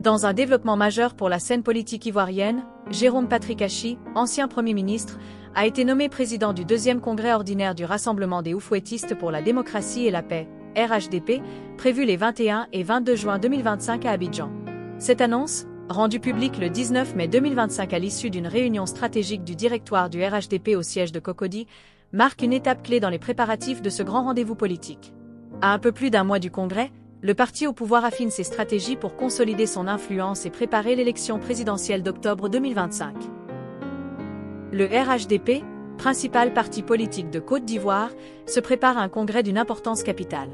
Dans un développement majeur pour la scène politique ivoirienne, Jérôme Patrick Hachi, ancien Premier ministre, a été nommé président du 2e congrès ordinaire du Rassemblement des Oufouettistes pour la démocratie et la paix, RHDP, prévu les 21 et 22 juin 2025 à Abidjan. Cette annonce, rendue publique le 19 mai 2025 à l'issue d'une réunion stratégique du directoire du RHDP au siège de Cocody, marque une étape clé dans les préparatifs de ce grand rendez-vous politique. À un peu plus d'un mois du congrès, le parti au pouvoir affine ses stratégies pour consolider son influence et préparer l'élection présidentielle d'octobre 2025. Le RHDP, principal parti politique de Côte d'Ivoire, se prépare à un congrès d'une importance capitale.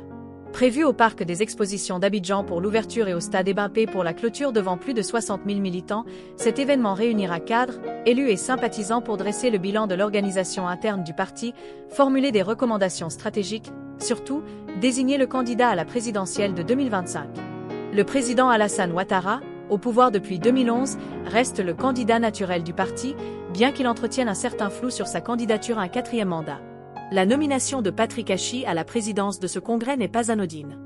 Prévu au parc des expositions d'Abidjan pour l'ouverture et au stade Ebimpé pour la clôture devant plus de 60 000 militants, cet événement réunira cadres, élus et sympathisants pour dresser le bilan de l'organisation interne du parti, formuler des recommandations stratégiques, surtout, désigner le candidat à la présidentielle de 2025. Le président Alassane Ouattara, au pouvoir depuis 2011, reste le candidat naturel du parti, bien qu'il entretienne un certain flou sur sa candidature à un 4e mandat. La nomination de Patrick Hachi à la présidence de ce congrès n'est pas anodine.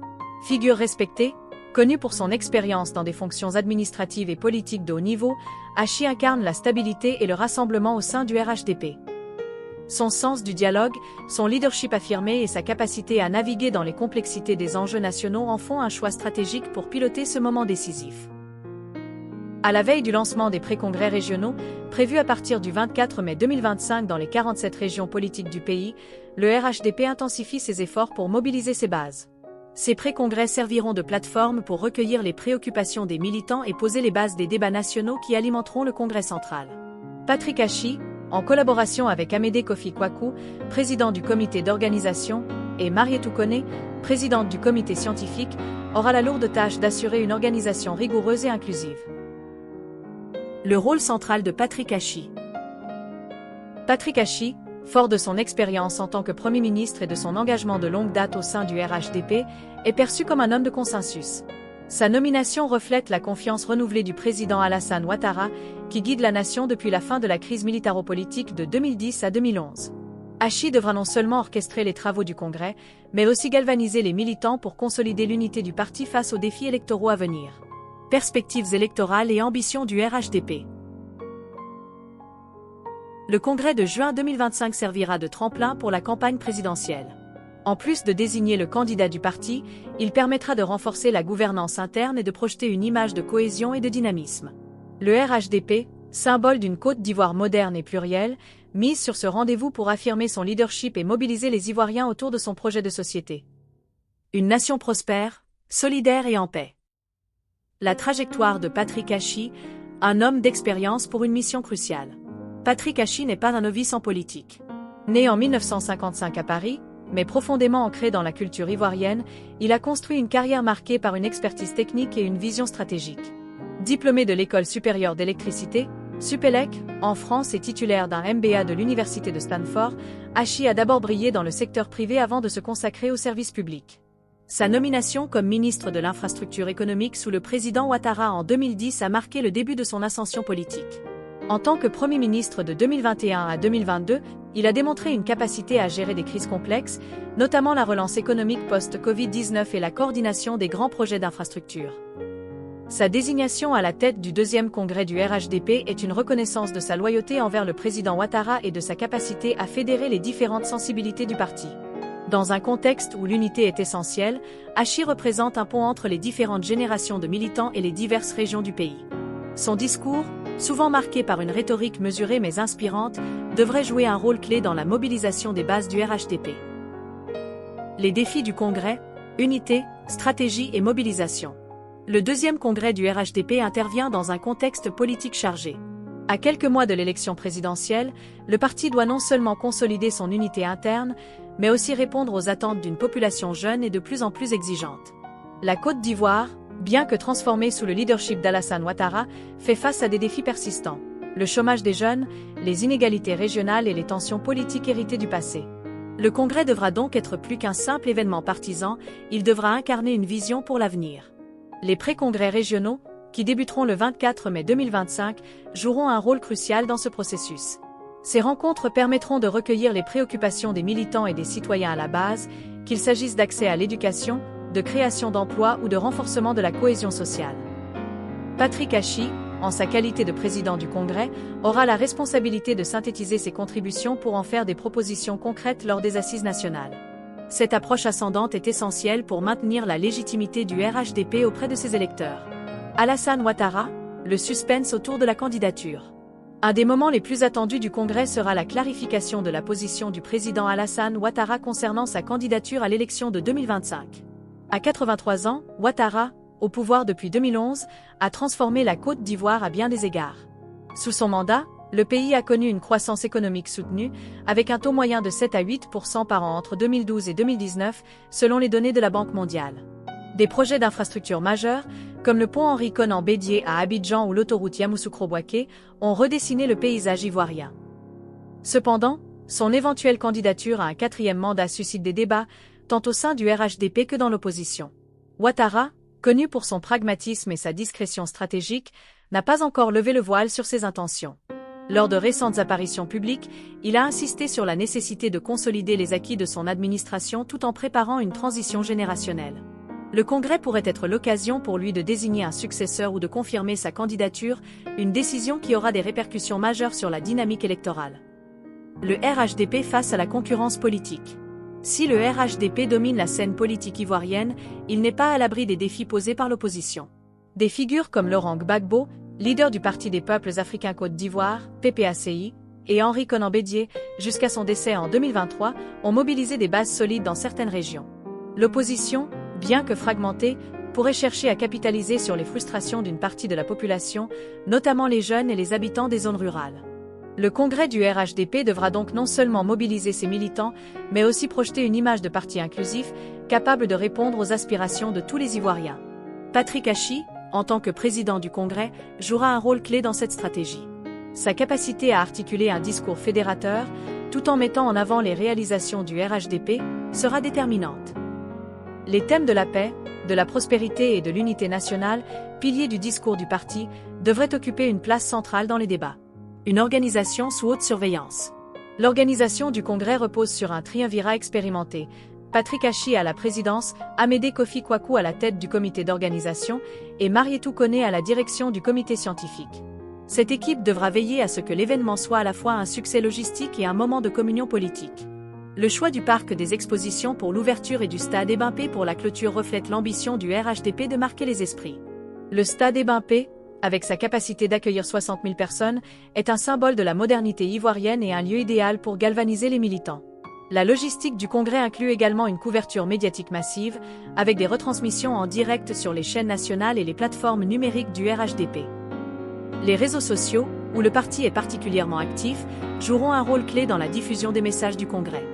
Figure respectée, connu pour son expérience dans des fonctions administratives et politiques de haut niveau, Hachi incarne la stabilité et le rassemblement au sein du RHDP. Son sens du dialogue, son leadership affirmé et sa capacité à naviguer dans les complexités des enjeux nationaux en font un choix stratégique pour piloter ce moment décisif. À la veille du lancement des pré-congrès régionaux, prévus à partir du 24 mai 2025 dans les 47 régions politiques du pays, le RHDP intensifie ses efforts pour mobiliser ses bases. Ces pré-congrès serviront de plateforme pour recueillir les préoccupations des militants et poser les bases des débats nationaux qui alimenteront le congrès central. Patrick Hachi, en collaboration avec Amédée Kofi Kwaku, président du comité d'organisation, et Marietou Koné, présidente du comité scientifique, aura la lourde tâche d'assurer une organisation rigoureuse et inclusive. Le rôle central de Patrick Hachi. Patrick Hachi, fort de son expérience en tant que Premier ministre et de son engagement de longue date au sein du RHDP, est perçu comme un homme de consensus. Sa nomination reflète la confiance renouvelée du président Alassane Ouattara, qui guide la nation depuis la fin de la crise militaro-politique de 2010 à 2011. Hachi devra non seulement orchestrer les travaux du Congrès, mais aussi galvaniser les militants pour consolider l'unité du parti face aux défis électoraux à venir. Perspectives électorales et ambitions du RHDP. Le congrès de juin 2025 servira de tremplin pour la campagne présidentielle. En plus de désigner le candidat du parti, il permettra de renforcer la gouvernance interne et de projeter une image de cohésion et de dynamisme. Le RHDP, symbole d'une Côte d'Ivoire moderne et plurielle, mise sur ce rendez-vous pour affirmer son leadership et mobiliser les Ivoiriens autour de son projet de société. Une nation prospère, solidaire et en paix. La trajectoire de Patrick Hachi, un homme d'expérience pour une mission cruciale. Patrick Hachi n'est pas un novice en politique. Né en 1955 à Paris, mais profondément ancré dans la culture ivoirienne, il a construit une carrière marquée par une expertise technique et une vision stratégique. Diplômé de l'École supérieure d'électricité, Supélec, en France et titulaire d'un MBA de l'Université de Stanford, Hachi a d'abord brillé dans le secteur privé avant de se consacrer au service public. Sa nomination comme ministre de l'infrastructure économique sous le président Ouattara en 2010 a marqué le début de son ascension politique. En tant que Premier ministre de 2021 à 2022, il a démontré une capacité à gérer des crises complexes, notamment la relance économique post-Covid-19 et la coordination des grands projets d'infrastructure. Sa désignation à la tête du 2e congrès du RHDP est une reconnaissance de sa loyauté envers le président Ouattara et de sa capacité à fédérer les différentes sensibilités du parti. Dans un contexte où l'unité est essentielle, Hachi représente un pont entre les différentes générations de militants et les diverses régions du pays. Son discours, souvent marqué par une rhétorique mesurée mais inspirante, devrait jouer un rôle clé dans la mobilisation des bases du RHDP. Les défis du congrès, unité, stratégie et mobilisation. Le 2e congrès du RHDP intervient dans un contexte politique chargé. À quelques mois de l'élection présidentielle, le parti doit non seulement consolider son unité interne, mais aussi répondre aux attentes d'une population jeune et de plus en plus exigeante. La Côte d'Ivoire, bien que transformée sous le leadership d'Alassane Ouattara, fait face à des défis persistants. Le chômage des jeunes, les inégalités régionales et les tensions politiques héritées du passé. Le congrès devra donc être plus qu'un simple événement partisan, il devra incarner une vision pour l'avenir. Les pré-congrès régionaux, qui débuteront le 24 mai 2025, joueront un rôle crucial dans ce processus. Ces rencontres permettront de recueillir les préoccupations des militants et des citoyens à la base, qu'il s'agisse d'accès à l'éducation, de création d'emplois ou de renforcement de la cohésion sociale. Patrick Hachi, en sa qualité de président du Congrès, aura la responsabilité de synthétiser ses contributions pour en faire des propositions concrètes lors des assises nationales. Cette approche ascendante est essentielle pour maintenir la légitimité du RHDP auprès de ses électeurs. Alassane Ouattara, le suspense autour de la candidature. Un des moments les plus attendus du Congrès sera la clarification de la position du président Alassane Ouattara concernant sa candidature à l'élection de 2025. À 83 ans, Ouattara, au pouvoir depuis 2011, a transformé la Côte d'Ivoire à bien des égards. Sous son mandat, le pays a connu une croissance économique soutenue, avec un taux moyen de 7 à 8% par an entre 2012 et 2019, selon les données de la Banque mondiale. Des projets d'infrastructures majeurs, comme le pont Henri Konan Bédié à Abidjan ou l'autoroute Yamoussoukro-Bouaké, ont redessiné le paysage ivoirien. Cependant, son éventuelle candidature à un 4e mandat suscite des débats, tant au sein du RHDP que dans l'opposition. Ouattara, connu pour son pragmatisme et sa discrétion stratégique, n'a pas encore levé le voile sur ses intentions. Lors de récentes apparitions publiques, il a insisté sur la nécessité de consolider les acquis de son administration tout en préparant une transition générationnelle. Le Congrès pourrait être l'occasion pour lui de désigner un successeur ou de confirmer sa candidature, une décision qui aura des répercussions majeures sur la dynamique électorale. Le RHDP face à la concurrence politique. Si le RHDP domine la scène politique ivoirienne, il n'est pas à l'abri des défis posés par l'opposition. Des figures comme Laurent Gbagbo, leader du Parti des peuples africains Côte d'Ivoire, PPACI, et Henri Konan Bédié, jusqu'à son décès en 2023, ont mobilisé des bases solides dans certaines régions. L'opposition, bien que fragmentée, pourrait chercher à capitaliser sur les frustrations d'une partie de la population, notamment les jeunes et les habitants des zones rurales. Le congrès du RHDP devra donc non seulement mobiliser ses militants, mais aussi projeter une image de parti inclusif, capable de répondre aux aspirations de tous les Ivoiriens. Patrick Hachi, en tant que président du congrès, jouera un rôle clé dans cette stratégie. Sa capacité à articuler un discours fédérateur, tout en mettant en avant les réalisations du RHDP, sera déterminante. Les thèmes de la paix, de la prospérité et de l'unité nationale, piliers du discours du parti, devraient occuper une place centrale dans les débats. Une organisation sous haute surveillance. L'organisation du congrès repose sur un triumvirat expérimenté. Patrick Hachi à la présidence, Amédée Kofi Kwaku à la tête du comité d'organisation et Marietou Koné à la direction du comité scientifique. Cette équipe devra veiller à ce que l'événement soit à la fois un succès logistique et un moment de communion politique. Le choix du parc des expositions pour l'ouverture et du stade Ebimpé pour la clôture reflète l'ambition du RHDP de marquer les esprits. Le stade Ebimpé, avec sa capacité d'accueillir 60 000 personnes, est un symbole de la modernité ivoirienne et un lieu idéal pour galvaniser les militants. La logistique du congrès inclut également une couverture médiatique massive, avec des retransmissions en direct sur les chaînes nationales et les plateformes numériques du RHDP. Les réseaux sociaux, où le parti est particulièrement actif, joueront un rôle clé dans la diffusion des messages du congrès.